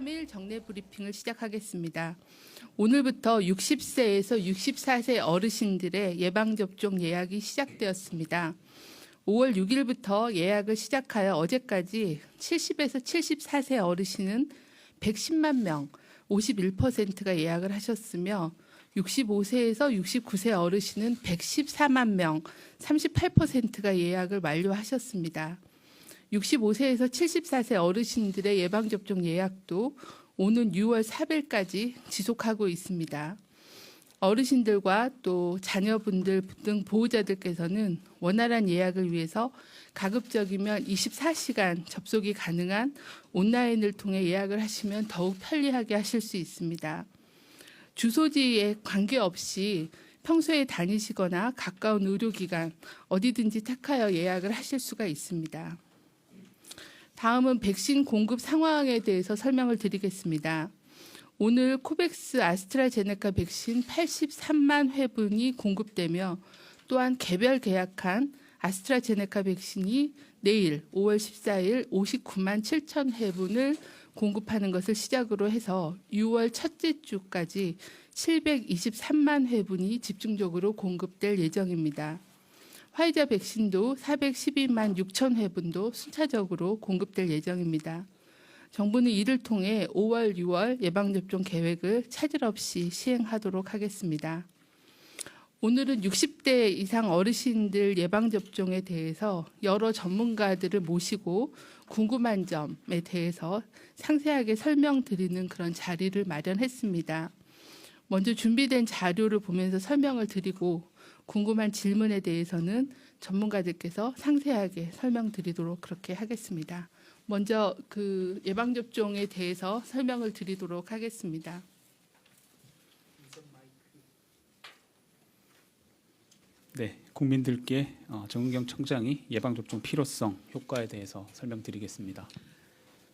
3일 정례 브리핑을 시작하겠습니다. 오늘부터 60세에서 64세 어르신들의 예방접종 예약이 시작되었습니다. 5월 6일부터 예약을 시작하여 어제까지 70에서 74세 어르신은 110만 명, 51%가 예약을 하셨으며 65세에서 69세 어르신은 114만 명, 38%가 예약을 완료하셨습니다. 65세에서 74세 어르신들의 예방접종 예약도 오는 6월 4일까지 지속하고 있습니다. 어르신들과 또 자녀분들 등 보호자들께서는 원활한 예약을 위해서 가급적이면 24시간 접속이 가능한 온라인을 통해 예약을 하시면 더욱 편리하게 하실 수 있습니다. 주소지에 관계없이 평소에 다니시거나 가까운 의료기관 어디든지 택하여 예약을 하실 수가 있습니다. 다음은 백신 공급 상황에 대해서 설명을 드리겠습니다. 오늘 코백스 아스트라제네카 백신 83만 회분이 공급되며 또한 개별 계약한 아스트라제네카 백신이 내일 5월 14일 59만 7천 회분을 공급하는 것을 시작으로 해서 6월 첫째 주까지 723만 회분이 집중적으로 공급될 예정입니다. 화이자 백신도 412만 6천 회분도 순차적으로 공급될 예정입니다. 정부는 이를 통해 5월, 6월 예방접종 계획을 차질 없이 시행하도록 하겠습니다. 오늘은 60대 이상 어르신들 예방접종에 대해서 여러 전문가들을 모시고 궁금한 점에 대해서 상세하게 설명드리는 그런 자리를 마련했습니다. 먼저 준비된 자료를 보면서 설명을 드리고 궁금한 질문에 대해서는 전문가들께서 상세하게 설명드리도록 그렇게 하겠습니다. 먼저 그 예방접종에 대해서 설명을 드리도록 하겠습니다. 네, 국민들께 정은경 청장이 예방접종 필요성, 효과에 대해서 설명드리겠습니다.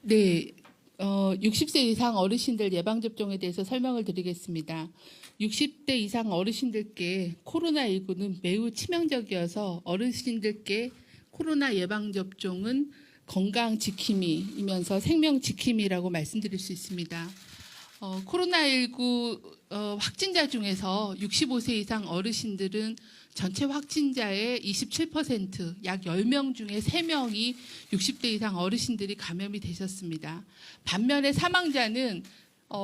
네, 60세 이상 어르신들 예방접종에 대해서 설명을 드리겠습니다. 60대 이상 어르신들께 코로나19는 매우 치명적이어서 어르신들께 코로나 예방접종은 건강 지킴이이면서 생명 지킴이라고 말씀드릴 수 있습니다. 코로나19 확진자 중에서 65세 이상 어르신들은 전체 확진자의 27%, 약 10명 중에 3명이 60대 이상 어르신들이 감염이 되셨습니다. 반면에 사망자는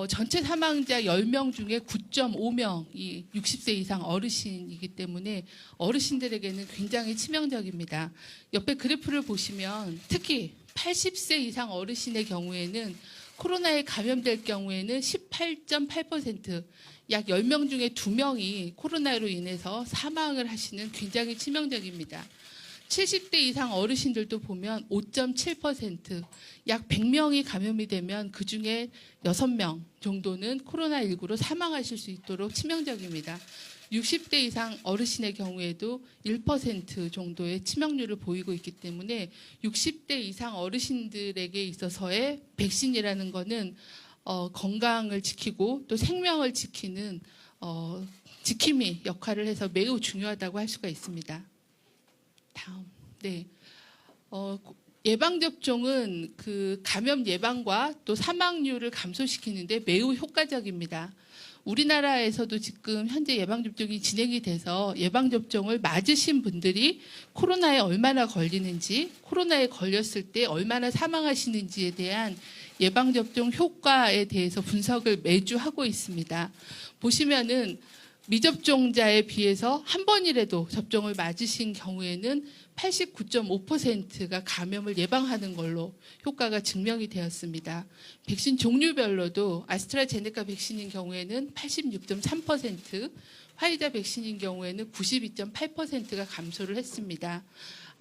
전체 사망자 10명 중에 9.5명이 60세 이상 어르신이기 때문에 어르신들에게는 굉장히 치명적입니다. 옆에 그래프를 보시면 특히 80세 이상 어르신의 경우에는 코로나에 감염될 경우에는 18.8%, 약 10명 중에 2명이 코로나로 인해서 사망을 하시는 굉장히 치명적입니다. 70대 이상 어르신들도 보면 5.7%, 약 100명이 감염이 되면 그중에 6명 정도는 코로나19로 사망하실 수 있도록 치명적입니다. 60대 이상 어르신의 경우에도 1% 정도의 치명률을 보이고 있기 때문에 60대 이상 어르신들에게 있어서의 백신이라는 것은 건강을 지키고 또 생명을 지키는 지킴이 역할을 해서 매우 중요하다고 할 수가 있습니다. 다음, 네. 예방접종은 그 감염 예방과 또 사망률을 감소시키는데 매우 효과적입니다. 우리나라에서도 지금 현재 예방접종이 진행이 돼서 예방접종을 맞으신 분들이 코로나에 얼마나 걸리는지, 코로나에 걸렸을 때 얼마나 사망하시는지에 대한 예방접종 효과에 대해서 분석을 매주 하고 있습니다. 보시면은 미접종자에 비해서 한 번이라도 접종을 맞으신 경우에는 89.5%가 감염을 예방하는 걸로 효과가 증명이 되었습니다. 백신 종류별로도 아스트라제네카 백신인 경우에는 86.3%, 화이자 백신인 경우에는 92.8%가 감소를 했습니다.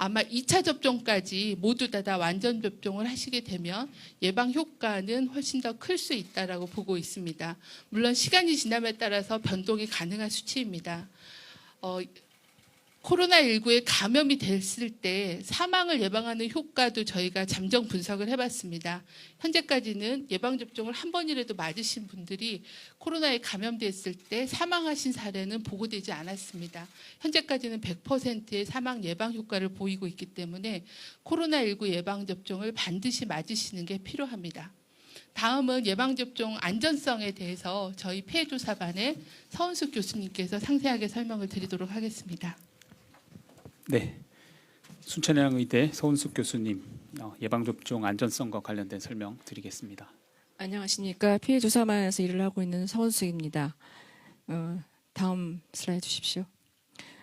아마 2차 접종까지 모두 다 완전 접종을 하시게 되면 예방 효과는 훨씬 더 클 수 있다라고 보고 있습니다. 물론 시간이 지남에 따라서 변동이 가능한 수치입니다. 코로나19에 감염이 됐을 때 사망을 예방하는 효과도 저희가 잠정 분석을 해봤습니다. 현재까지는 예방접종을 한 번이라도 맞으신 분들이 코로나에 감염됐을 때 사망하신 사례는 보고되지 않았습니다. 현재까지는 100%의 사망 예방 효과를 보이고 있기 때문에 코로나19 예방접종을 반드시 맞으시는 게 필요합니다. 다음은 예방접종 안전성에 대해서 저희 피해조사반의 서은숙 교수님께서 상세하게 설명을 드리도록 하겠습니다. 네, 순천향의대 서은숙 교수님 예방접종 안전성과 관련된 설명 드리겠습니다. 안녕하십니까. 피해조사반에서 일을 하고 있는 서은숙입니다. 다음 슬라이드 주십시오.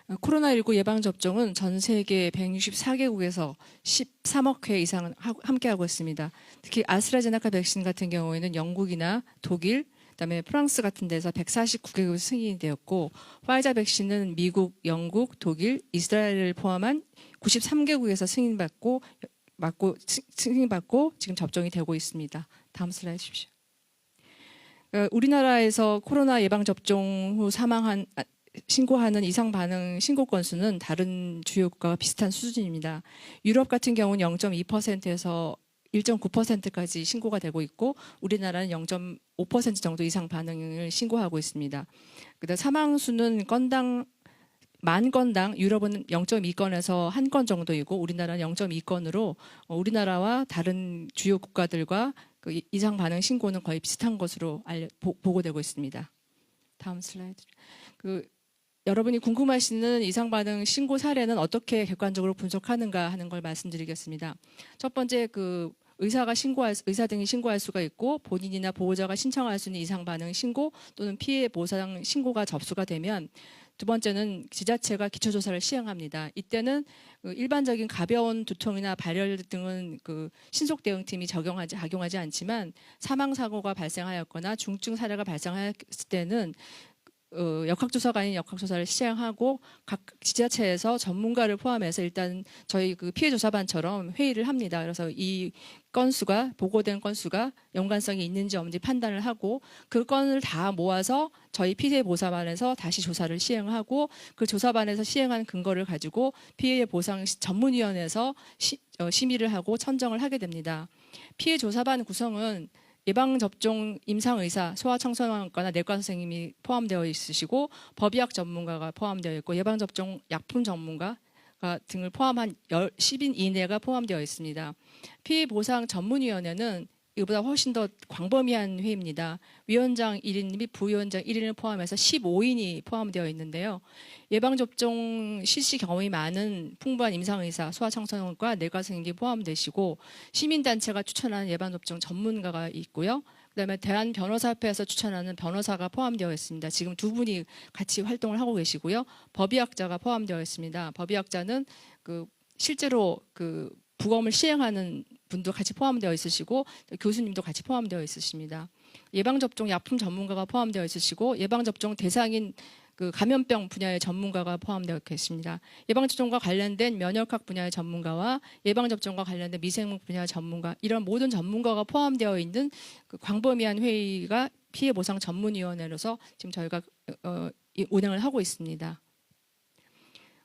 코로나19 예방접종은 전 세계 164개국에서 13억 회 이상 함께하고 있습니다. 특히 아스트라제네카 백신 같은 경우에는 영국이나 독일, 그다음에 프랑스 같은 데서 149개국 승인이 되었고, 화이자 백신은 미국, 영국, 독일, 이스라엘을 포함한 93개국에서 승인받고 지금 접종이 되고 있습니다. 다음 슬라이드 주십시오. 우리나라에서 코로나 예방접종 후 신고하는 이상 반응 신고 건수는 다른 주요 국가와 비슷한 수준입니다. 유럽 같은 경우는 0.2%에서 1.9%까지 신고가 되고 있고, 우리나라는 0.5% 정도 이상 반응을 신고하고 있습니다. 그다음 사망 수는 만 건당 유럽은 0.2건에서 1건 정도이고, 우리나라는 0.2건으로 우리나라와 다른 주요 국가들과 그 이상 반응 신고는 거의 비슷한 것으로 보고되고 있습니다. 다음 슬라이드. 여러분이 궁금하시는 이상 반응 신고 사례는 어떻게 객관적으로 분석하는가 하는 걸 말씀드리겠습니다. 첫 번째, 의사 등이 신고할 수가 있고, 본인이나 보호자가 신청할 수 있는 이상 반응 신고 또는 피해 보상 신고가 접수가 되면, 두 번째는 지자체가 기초조사를 시행합니다. 이때는 일반적인 가벼운 두통이나 발열 등은 신속 대응팀이 작용하지 않지만, 사망 사고가 발생하였거나 중증 사례가 발생하였을 때는 역학조사가 아닌 역학조사를 시행하고, 각 지자체에서 전문가를 포함해서 일단 저희 피해조사반처럼 회의를 합니다. 그래서 이 보고된 건수가 연관성이 있는지 없는지 판단을 하고, 그 건을 다 모아서 저희 피해보상반에서 다시 조사를 시행하고, 그 조사반에서 시행한 근거를 가지고 피해보상 전문위원회에서 심의를 하고 천정을 하게 됩니다. 피해조사반 구성은 예방접종 임상의사, 소아청소년과나 내과 선생님이 포함되어 있으시고, 법의학 전문가가 포함되어 있고, 예방접종 약품 전문가 등을 포함한 10인 이내가 포함되어 있습니다. 피해보상 전문위원회는 이보다 훨씬 더 광범위한 회의입니다. 위원장 1인 및 부위원장 1인을 포함해서 15인이 포함되어 있는데요. 예방접종 실시 경험이 많은 풍부한 임상의사, 소아청소년과 내과 선생님이 포함되시고, 시민단체가 추천하는 예방접종 전문가가 있고요. 그다음에 대한변호사협회에서 추천하는 변호사가 포함되어 있습니다. 지금 두 분이 같이 활동을 하고 계시고요. 법의학자가 포함되어 있습니다. 법의학자는 실제로 부검을 시행하는 분도 같이 포함되어 있으시고, 교수님도 같이 포함되어 있으십니다. 예방접종 약품 전문가가 포함되어 있으시고, 예방접종 대상인 감염병 분야의 전문가가 포함되어 있습니다. 예방접종과 관련된 면역학 분야의 전문가와 예방접종과 관련된 미생물 분야의 전문가, 이런 모든 전문가가 포함되어 있는 광범위한 회의가 피해보상 전문위원회로서 지금 저희가 운영을 하고 있습니다.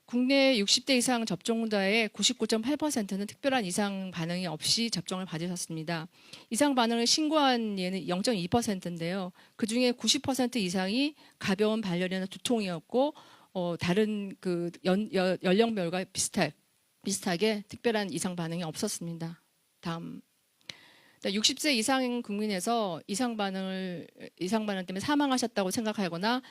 국내 60대 이상 접종자의 99.8%는 특별한 이상 반응이 없이 접종을 받으셨습니다. 이상 반응을 신고한 예는 0.2%인데요. 그중에 90% 이상이 가벼운 발열이나 두통이었고, 다른 연령별과 비슷하게 특별한 이상 반응이 없었습니다. 다음. 60세 이상 국민에서 이상 반응 때문에 사망하셨다고 생각하거나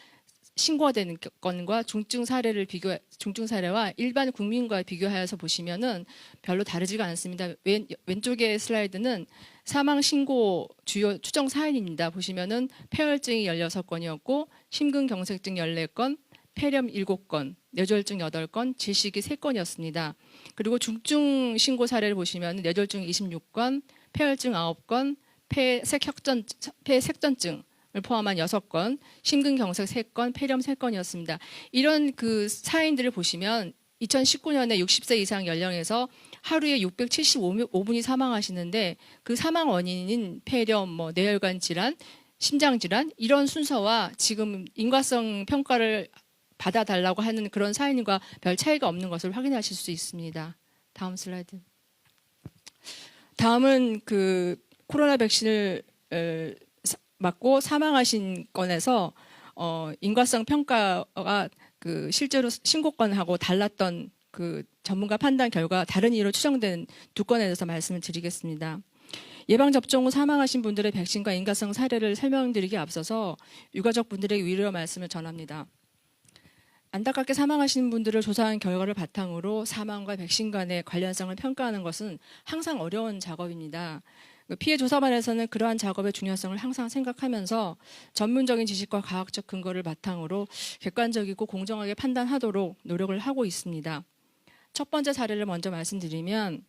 신고가 되는 건과 중증 사례와 일반 국민과 비교하여서 보시면은 별로 다르지가 않습니다. 왼쪽의 슬라이드는 사망 신고 주요 추정 사연입니다. 보시면은 폐혈증이 16건이었고, 심근경색증 14건, 폐렴 7건, 뇌졸중 8건, 질식이 3건이었습니다. 그리고 중증 신고 사례를 보시면 뇌졸중 26건, 폐혈증 9건, 폐색전증 을 포함한 6건, 심근경색 3건, 폐렴 3건이었습니다. 이런 사인들을 보시면 2019년에 60세 이상 연령에서 하루에 675분이 사망하시는데, 그 사망 원인인 폐렴, 뇌혈관 질환, 심장 질환, 이런 순서와 지금 인과성 평가를 받아달라고 하는 그런 사인과 별 차이가 없는 것을 확인하실 수 있습니다. 다음 슬라이드. 다음은 코로나 백신을 맞고 사망하신 건에서 인과성 평가가 실제로 신고건하고 달랐던 전문가 판단 결과 다른 이유로 추정된 두 건에 대해서 말씀을 드리겠습니다. 예방접종 후 사망하신 분들의 백신과 인과성 사례를 설명드리기 앞서서 유가족 분들에게 위로 말씀을 전합니다. 안타깝게 사망하신 분들을 조사한 결과를 바탕으로 사망과 백신 간의 관련성을 평가하는 것은 항상 어려운 작업입니다. 피해 조사반에서는 그러한 작업의 중요성을 항상 생각하면서 전문적인 지식과 과학적 근거를 바탕으로 객관적이고 공정하게 판단하도록 노력을 하고 있습니다. 첫 번째 사례를 먼저 말씀드리면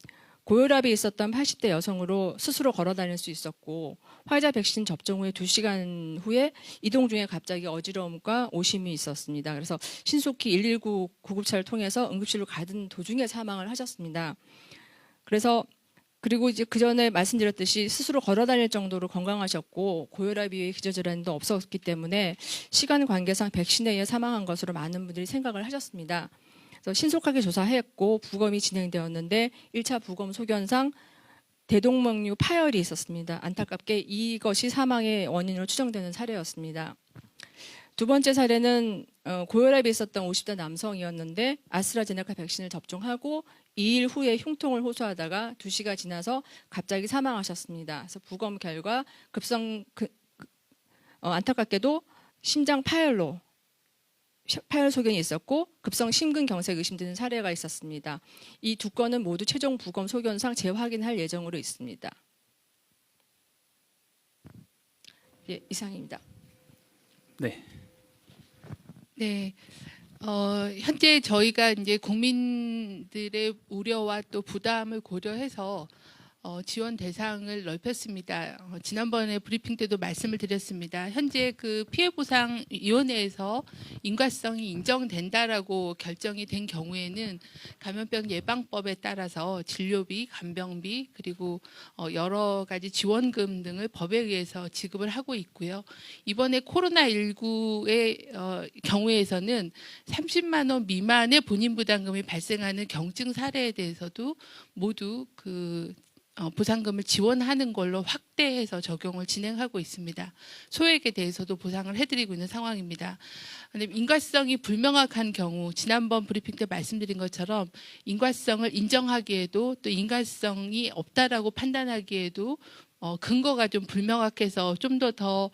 고혈압이 있었던 80대 여성으로 스스로 걸어 다닐 수 있었고 화이자 백신 접종 후에 2시간 후에 이동 중에 갑자기 어지러움과 오심이 있었습니다. 그래서 신속히 119 구급차를 통해서 응급실로 가던 도중에 사망을 하셨습니다. 그리고 이제 그 전에 말씀드렸듯이 스스로 걸어 다닐 정도로 건강하셨고 고혈압 이외의 기저질환도 없었기 때문에 시간 관계상 백신에 의해 사망한 것으로 많은 분들이 생각을 하셨습니다. 그래서 신속하게 조사했고 부검이 진행되었는데 1차 부검 소견상 대동맥류 파열이 있었습니다. 안타깝게 이것이 사망의 원인으로 추정되는 사례였습니다. 두 번째 사례는 고혈압이 있었던 50대 남성이었는데 아스트라제네카 백신을 접종하고 2일 후에 흉통을 호소하다가 2시가 지나서 갑자기 사망하셨습니다. 그래서 부검 결과 안타깝게도 심장 파열 소견이 있었고 급성 심근경색 의심되는 사례가 있었습니다. 이 두 건은 모두 최종 부검 소견상 재확인할 예정으로 있습니다. 예, 이상입니다. 네. 네. 현재 저희가 이제 국민들의 우려와 또 부담을 고려해서 지원 대상을 넓혔습니다. 지난번에 브리핑 때도 말씀을 드렸습니다. 현재 그 피해보상위원회에서 인과성이 인정된다라고 결정이 된 경우에는 감염병 예방법에 따라서 진료비, 간병비 그리고 여러 가지 지원금 등을 법에 의해서 지급을 하고 있고요. 이번에 코로나19의 경우에서는 30만 원 미만의 본인 부담금이 발생하는 경증 사례에 대해서도 모두 보상금을 지원하는 걸로 확대해서 적용을 진행하고 있습니다. 소액에 대해서도 보상을 해드리고 있는 상황입니다. 인과성이 불명확한 경우 지난번 브리핑 때 말씀드린 것처럼 인과성을 인정하기에도 또 인과성이 없다라고 판단하기에도 근거가 좀 불명확해서 좀 더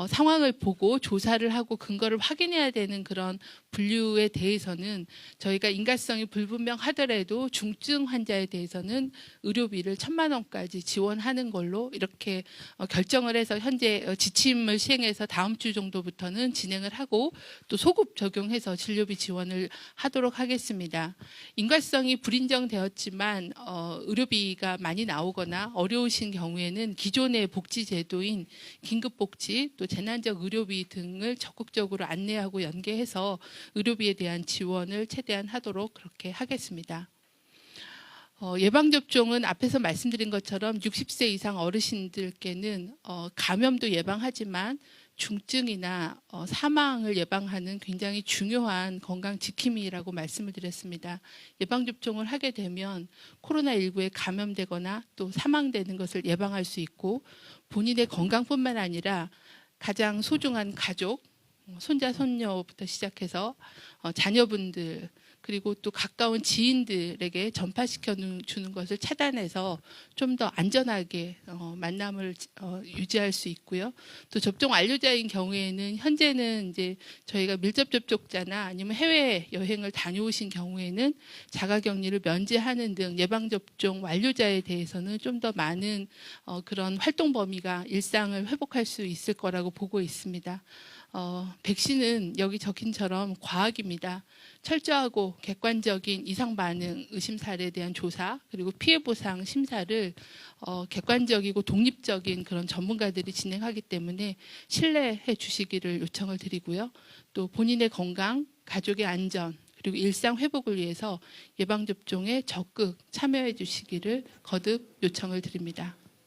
상황을 보고 조사를 하고 근거를 확인해야 되는 그런 분류에 대해서는 저희가 인과성이 불분명하더라도 중증 환자에 대해서는 의료비를 1,000만 원까지 지원하는 걸로 이렇게 결정을 해서 현재 지침을 시행해서 다음 주 정도부터는 진행을 하고 또 소급 적용해서 진료비 지원을 하도록 하겠습니다. 인과성이 불인정되었지만 의료비가 많이 나오거나 어려우신 경우에는 기존의 복지제도인 긴급복지 또 재난적 의료비 등을 적극적으로 안내하고 연계해서 의료비에 대한 지원을 최대한 하도록 그렇게 하겠습니다. 예방접종은 앞에서 말씀드린 것처럼 60세 이상 어르신들께는 감염도 예방하지만 중증이나 사망을 예방하는 굉장히 중요한 건강 지킴이라고 말씀을 드렸습니다. 예방접종을 하게 되면 코로나19에 감염되거나 또 사망되는 것을 예방할 수 있고 본인의 건강뿐만 아니라 가장 소중한 가족, 손자, 손녀부터 시작해서 자녀분들 그리고 또 가까운 지인들에게 전파시켜 주는 것을 차단해서 좀 더 안전하게 만남을 유지할 수 있고요. 또 접종 완료자인 경우에는 현재는 이제 저희가 밀접 접촉자나 아니면 해외 여행을 다녀오신 경우에는 자가격리를 면제하는 등 예방 접종 완료자에 대해서는 좀 더 많은 그런 활동 범위가 일상을 회복할 수 있을 거라고 보고 있습니다. 백신은 여기 적힌처럼 과학입니다. 철저하고 객관적인 이상 반응 의심 사례에 대한 조사 그리고 피해 보상 심사를 객관적이고 독립적인 그런 전문가들이 진행하기 때문에 신뢰해 주시기를 요청을 드리고요. 또 본인의 건강, 가족의 안전 그리고 일상 회복을 위해서 예방접종에 적극 참여해 주시기를 거듭 요청을 드립니다.